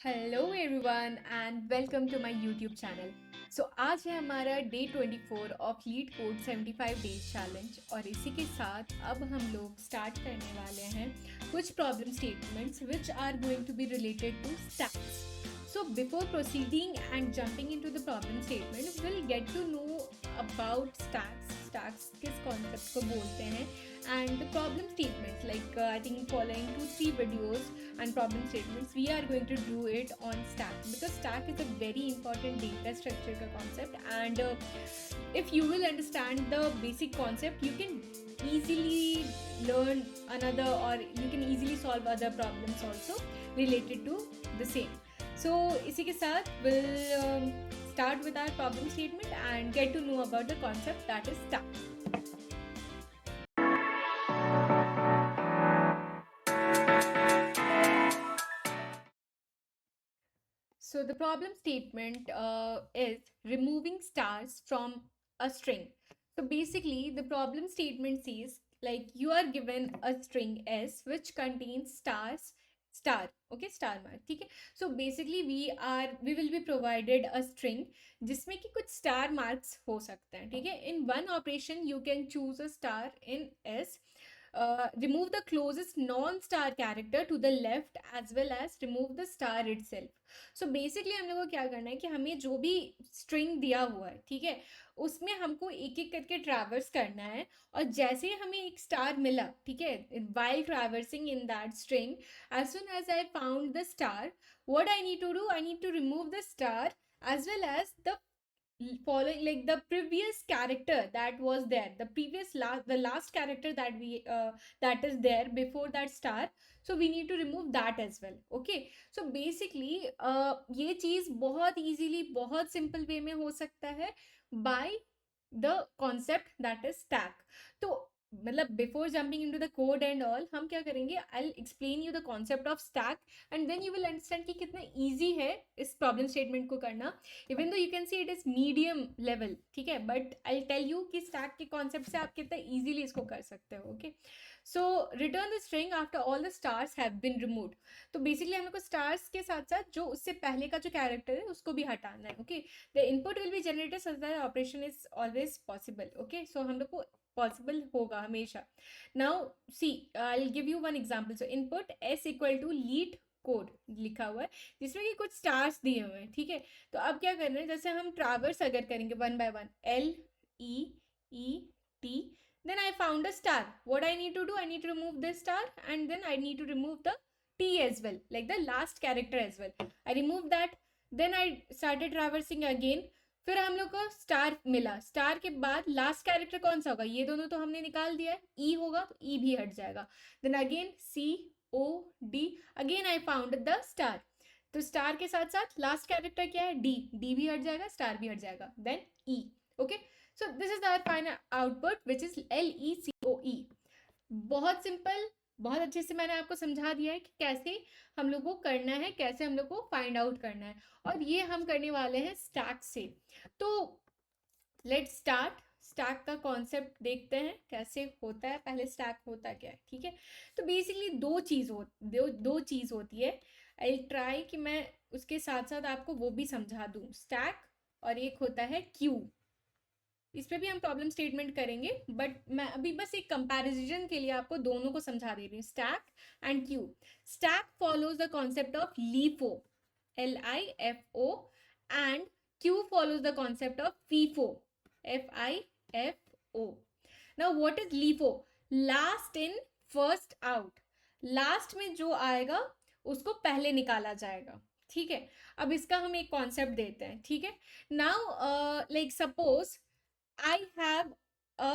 Hello everyone and welcome to my YouTube channel. सो आज है हमारा day 24 of LeetCode 75 days challenge और इसी के साथ अब हम लोग स्टार्ट करने वाले हैं कुछ problem statements which are going to be related to stacks. So before proceeding and jumping into the problem statement, we'll get to know about stacks. Stacks किस concept को बोलते हैं and the problem statements like I think following 2-3 videos and problem statements we are going to do it on stack because stack is a very important data structure का concept and if you will understand the basic concept you can easily learn another or you can easily solve other problems also related to the same. So इसी के साथ we'll start with our problem statement and get to know about the concept that is stack. So the problem statement is removing stars from a string. So basically the problem statement says like you are given a string S which contains star, okay, star mark, ठीक है. So basically we will be provided a string जिसमें कि कुछ star marks हो सकते हैं, ठीक है. In one operation you can choose a star in S. Remove the closest non-star character to the left as well as remove the star itself. So basically हम लोग को क्या करना है कि हमें जो भी string दिया हुआ है, ठीक है, उसमें हमको एक एक करके ट्रैवर्स करना है और जैसे ही हमें एक स्टार मिला, ठीक है, while traversing in that string, as soon as I found the star, what I need to do, I need to remove the star as well as the following, like the previous character that was there, the last character that we that is there before that star. So we need to remove that as well. Okay, so basically ये चीज बहुत easily बहुत simple way में हो सकता है by the concept that is stack. तो मतलब before jumping into the code and all हम क्या करेंगे, I explain you the concept of stack and then you will understand कि कितना ईजी है इस प्रॉब्लम स्टेटमेंट को करना. Even though you can see it is medium level, ठीक है, बट आई टेल यू कि स्टैक के कॉन्सेप्ट से आप कितना ईजिली इसको कर सकते हो. Okay, so return the string after all the stars have been removed. तो बेसिकली हम लोग को स्टार्स के साथ साथ जो उससे पहले का जो कैरेक्टर है उसको भी हटाना है. Okay, the input will be generated such that operation is always possible. Okay, so हम लोग को पॉसिबल होगा हमेशा. Now see I will give you one example. So input S equal to LeetCode लिखा हुआ है जिसमें कि कुछ स्टार्स दिए हुए हैं, ठीक है. तो अब क्या करना है, जैसे हम ट्रैवर्स अगर करेंगे one by one, L E T, then I found a star. What I need to do, I need to remove this star and then I need to remove the T as well, like the last character as well. I removed that, then I started traversing again. फिर हम लोग को star मिला, star के बाद last character कौन सा होगा, ये दोनों तो हमने निकाल दिया है, ई होगा तो ई भी हट जाएगा. Then again C O D, again I found the star. तो स्टार के साथ साथ लास्ट कैरेक्टर क्या है, डी, डी भी हट जाएगा, स्टार भी हट जाएगा, then E. Okay, so this is our final output which is LECOE. बहुत सिंपल, बहुत अच्छे से मैंने आपको समझा दिया है कि कैसे हम लोग को करना है, कैसे हम लोग को फाइंड आउट करना है, और ये हम करने वाले हैं स्टैक से. तो लेट्स स्टार्ट. स्टैक का कॉन्सेप्ट देखते हैं कैसे होता है. पहले स्टैक होता क्या है, ठीक है. तो बेसिकली दो चीज़ होती है. आई ट्राई कि मैं उसके साथ साथ आपको वो भी समझा दूँ. स्टैक और एक होता है क्यू. इस पे भी हम प्रॉब्लम स्टेटमेंट करेंगे बट मैं अभी बस एक कंपैरिजन के लिए आपको दोनों को समझा दे रही हूँ, stack and Q. Stack follows the concept of LIFO, LIFO, and Q follows the concept of FIFO, FIFO. Now what is LIFO? Last in first out. Last में जो आएगा उसको पहले निकाला जाएगा, ठीक है. अब इसका हम एक कॉन्सेप्ट देते हैं, ठीक है. Now like suppose I have a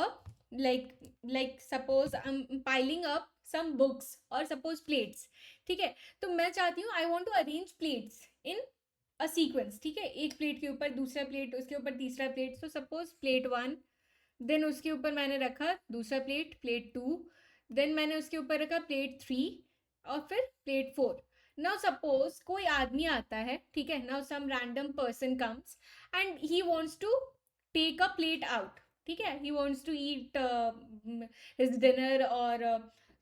like suppose I'm piling up some books or suppose plates, ठीक है. तो मैं चाहती हूँ I want to arrange plates in a sequence, ठीक है. एक प्लेट के ऊपर दूसरा प्लेट, उसके ऊपर तीसरा प्लेट. तो सपोज प्लेट वन, देन उसके ऊपर मैंने रखा दूसरा प्लेट, प्लेट टू, देन मैंने उसके ऊपर रखा प्लेट थ्री और फिर प्लेट फोर. नाउ सपोज कोई आदमी आता है, ठीक है. Now some random person comes and he wants to take a plate out, ठीक है. He wants to eat his dinner और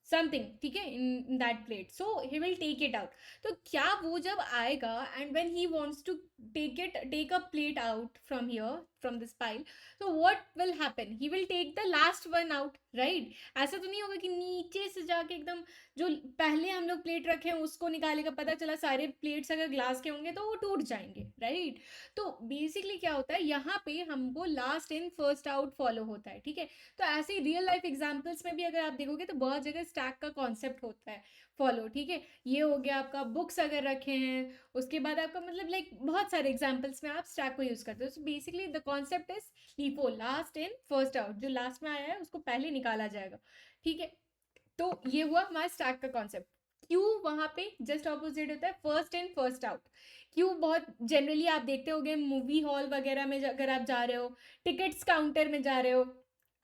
समथिंग, ठीक है, in that plate, so he will take it out. तो क्या वो जब आएगा and when he wants to take a plate out from here, from this pile, so what will happen, he will take the last one out, right? ऐसा तो नहीं होगा कि नीचे से जाके एकदम जो पहले हम लोग प्लेट रखे हैं उसको निकालेगा, पता चला सारे प्लेट्स अगर ग्लास के होंगे तो वो टूट जाएंगे, राइट? तो बेसिकली क्या होता है, यहाँ पे हमको last in first out follow होता है, ठीक है? तो ऐसे ही रियल लाइफ एग्जाम्पल्स में भी अगर आप देखोगे तो बहुत जगह स्टैक का कॉन्सेप्ट होता है फॉलो, ठीक है? ये हो गया आपका, बुक्स अगर रखे हैं, उसके बाद आपका मतलब लाइक बहुत सारे एग्जाम्पल्स में आप स्टैक को यूज करते हो. So basically the concept is LIFO, last in first out, जो लास्ट में आया है उसको पहले निकाला जाएगा, ठीक है? तो ये हुआ हमारा स्टैक का कॉन्सेप्ट. क्यू वहां पे जस्ट ऑपोजिट होता है, first in first out. Q बहुत जनरली आप देखते होगे मूवी हॉल वगैरह में अगर आप जा रहे हो, टिकट्स काउंटर में जा रहे हो,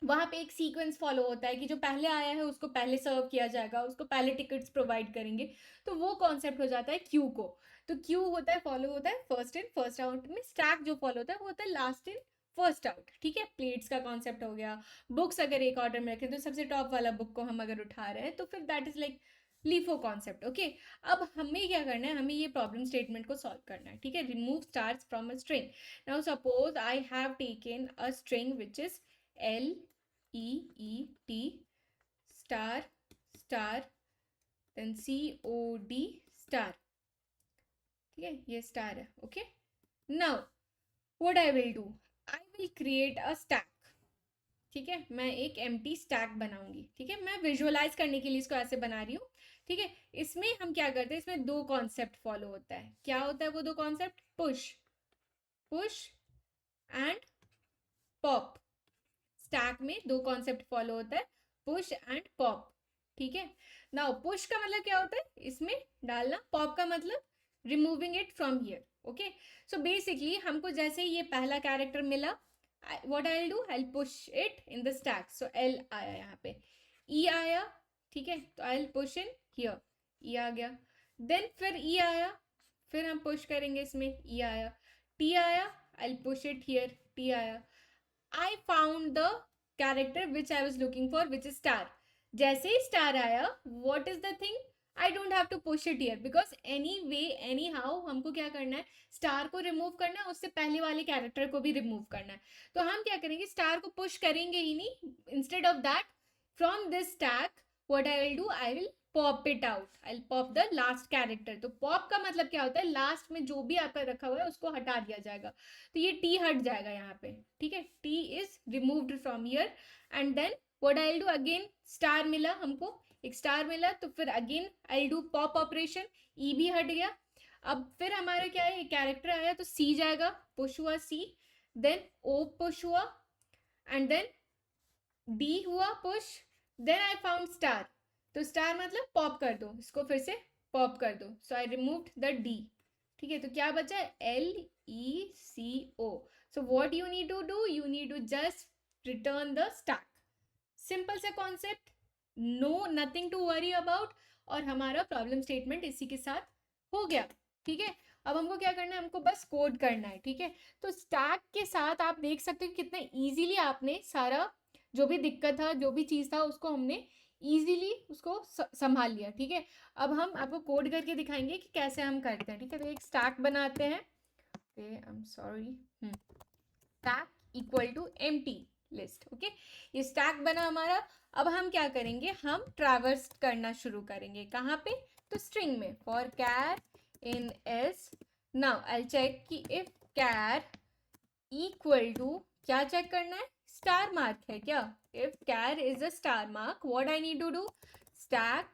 वहाँ पे एक सीक्वेंस फॉलो होता है कि जो पहले आया है उसको पहले सर्व किया जाएगा, उसको पहले टिकट्स प्रोवाइड करेंगे. तो वो कॉन्सेप्ट हो जाता है क्यू को. तो क्यू होता है, फॉलो होता है फर्स्ट इन फर्स्ट आउट में. स्टैक जो फॉलो होता है वो होता है लास्ट इन फर्स्ट आउट, ठीक है? प्लेट्स का कॉन्सेप्ट हो गया. बुक्स अगर एक ऑर्डर में रखें तो सबसे टॉप वाला बुक को हम अगर उठा रहे हैं तो फिर that is like LIFO concept, okay? अब हमें क्या करना है, हमें ये प्रॉब्लम स्टेटमेंट को सॉल्व करना है, ठीक है? Remove stars from a string. Now suppose I have taken a string which is L EET star star then COD star, ठीक है? ये स्टार है, okay? Now what I will do, I will create a stack, ठीक है? मैं एक empty stack बनाऊंगी, ठीक है? मैं विजुअलाइज करने के लिए इसको ऐसे बना रही हूँ, ठीक है? इसमें हम क्या करते हैं, इसमें दो कॉन्सेप्ट फॉलो होता है. क्या होता है वो दो concept? Push, push and pop. Stack में दो कॉन्सेप्ट फॉलो होता है, पुश एंड पॉप, ठीक है? नाउ पुश का मतलब क्या होता है, इसमें डालना. पॉप का मतलब removing it from here, okay? So basically हमको जैसे ही ये पहला कैरेक्टर मिला, what I will do, I will push it in the stack. So L आया यहाँ पे, ई आया, ठीक है? तो I will push in here, E आ गया. देन फिर ई आया, फिर हम पुश करेंगे इसमें, ई आया. टी आया, आई will push it here, T आया. I found the character which I was looking for, which is star. जैसे ही स्टार आया, what is the thing? I don't have to push it here because anyway, anyhow हमको क्या करना है, star को remove करना है, उससे पहले वाले कैरेक्टर को भी रिमूव करना है. तो हम क्या करेंगे, स्टार को पुश करेंगे ही नहीं. Instead of that, from this stack what I will do, I will pop it out. I'll pop the last character. तो pop का मतलब क्या होता है, लास्ट में जो भी आपका रखा हुआ है उसको हटा दिया जाएगा. तो ये टी हट जाएगा यहाँ पे, ठीक है? T is removed from here. And then what I will do, again star मिला हमको, एक स्टार मिला, तो फिर again I will do pop operation, E भी हट गया. अब फिर हमारा क्या है, कैरेक्टर आया तो सी जाएगा, पुश हुआ सी, देन ओ पुश हुआ, एंड देन डी हुआ push, then I found star. तो स्टार मतलब पॉप कर दो, इसको फिर से पॉप कर दो. So I removed the D, ठीक है? तो क्या बचा है, LECO. So what you need to do, you need to just return the stack. Simple सा concept, no nothing to worry about. और हमारा प्रॉब्लम स्टेटमेंट इसी के साथ हो गया, ठीक है? अब हमको क्या करना है, हमको बस कोड करना है, ठीक है? तो स्टैक के साथ आप देख सकते हो कितना इजीली आपने सारा जो भी दिक्कत था, जो भी चीज़ था, उसको हमने इजीली उसको संभाल लिया, ठीक है? अब हम आपको कोड करके दिखाएंगे कि कैसे हम करते हैं, ठीक है? तो एक स्टैक बनाते हैं, okay, I am sorry, stack equal to empty list, okay? ये स्टैक बना हमारा. अब हम क्या करेंगे, हम ट्रैवर्स करना शुरू करेंगे. कहाँ पे, तो स्ट्रिंग में. For char in s, now I check कि इफ कैर इक्वल टू, क्या चेक करना है, स्टार मार्क है क्या? If char is a star mark, what I need to do, stack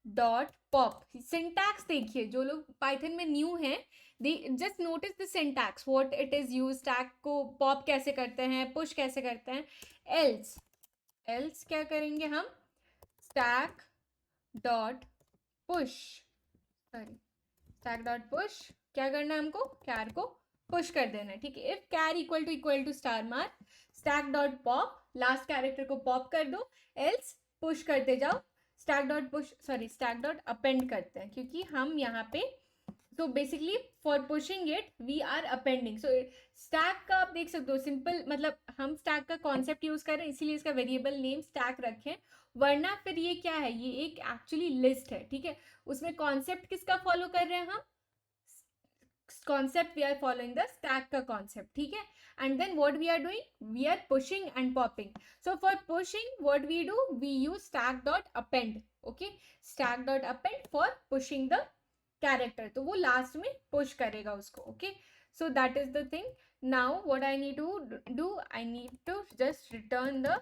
dot pop. Syntax देखिए, जो लोग पाइथन में न्यू हैं, they just notice the syntax, what it is use. Stack को पॉप कैसे करते हैं, पुश कैसे करते हैं. एल्स, एल्स क्या करेंगे हम, stack dot push, sorry, stack dot push. क्या करना है हमको, कैर को पुश कर देना है, ठीक है? If char equal to star mark, stack dot pop, last character को पॉप कर दो, एल्स पुश करते जाओ. Stack dot push, sorry, stack dot append करते हैं, क्योंकि हम यहाँ पे, तो basically for pushing it we are appending. So stack का आप देख सकते हो, सिंपल मतलब हम स्टैक का कॉन्सेप्ट यूज कर रहे हैं, इसीलिए इसका वेरिएबल नेम स्टैक रखें. वरना फिर ये क्या है, ये एक एक्चुअली लिस्ट है, ठीक है। उसमें कॉन्सेप्ट किसका फॉलो कर रहे हैं हम, concept we are following the stack का concept, ठीक है। and then what we are doing, we are pushing and popping. so for pushing what we do, we use stack dot append, okay, stack dot append for pushing the character, तो वो last में push करेगा उसको, okay। so that is the thing. now what I need to do, I need to just return the,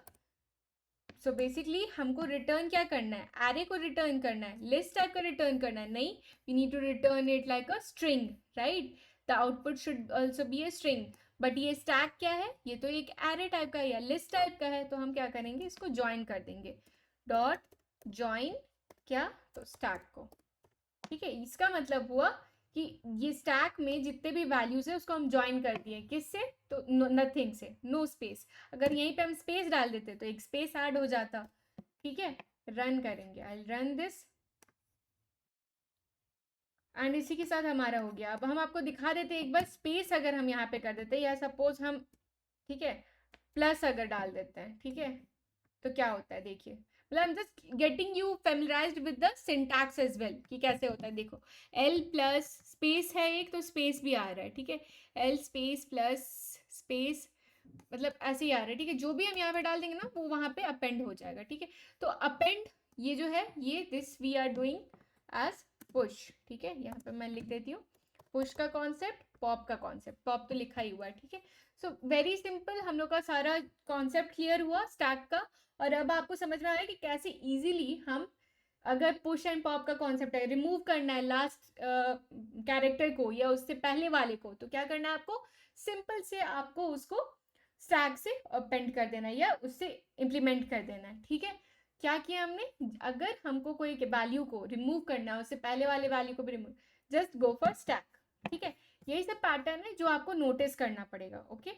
so basically हमको return क्या करना है, array को रिटर्न करना है, लिस्ट टाइप का रिटर्न करना है, नहीं, we need to return it like a string, right. The output should also be a string. But ये स्टैक क्या है, ये तो एक एरे टाइप का या लिस्ट टाइप का है, तो हम क्या करेंगे, इसको ज्वाइन कर देंगे, डॉट ज्वाइन क्या, तो स्टैक को, ठीक है। इसका मतलब हुआ कि ये स्टैक में जितने भी वैल्यूज है उसको हम ज्वाइन कर दिए, किससे, तो नथिंग से, नो स्पेस। अगर यहीं पे हम स्पेस डाल देते तो एक स्पेस ऐड हो जाता, ठीक है। रन करेंगे, आई रन दिस, एंड इसी के साथ हमारा हो गया। अब हम आपको दिखा देते एक बार, स्पेस अगर हम यहाँ पे कर देते या सपोज हम, ठीक है, प्लस अगर डाल देते हैं, ठीक है, तो क्या होता है देखिए, मतलब I am just getting you familiarized with the syntax as well कि कैसे होता है। देखो एल प्लस स्पेस है एक, तो स्पेस भी आ रहा है, ठीक है, एल स्पेस प्लस स्पेस, मतलब ऐसे ही आ रहा है, ठीक है। जो भी हम यहाँ पे डाल देंगे ना वो वहाँ पे अपेंड हो जाएगा, ठीक है। तो अपेंड ये जो है, ये this we are doing as push, ठीक है। यहाँ पे मैं लिख देती हूँ पुश का कॉन्सेप्ट, पॉप का कॉन्सेप्ट, पॉप तो लिखा ही हुआ है, ठीक है। सो वेरी सिंपल, हम लोग का सारा कॉन्सेप्ट क्लियर हुआ स्टैक का। और अब आपको समझ में आया कि कैसे इजीली हम, अगर पुश एंड पॉप का कॉन्सेप्ट है, रिमूव करना है लास्ट कैरेक्टर को या उससे पहले वाले को, तो क्या करना है आपको, सिंपल से आपको उसको स्टैक से अपेंड कर देना है या उससे इम्प्लीमेंट कर देना है, ठीक है। क्या किया हमने, अगर हमको कोई वैल्यू को रिमूव करना है उससे पहले वाले वैल्यू को भी remove, just go for stack, ठीक है। यही सब पैटर्न है जो आपको नोटिस करना पड़ेगा, okay.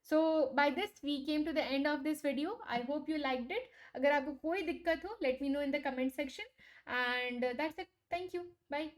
So by this we came to the end of this video, I hope you liked it. अगर आपको कोई दिक्कत हो, let me know in the comment section, and that's it, thank you, bye.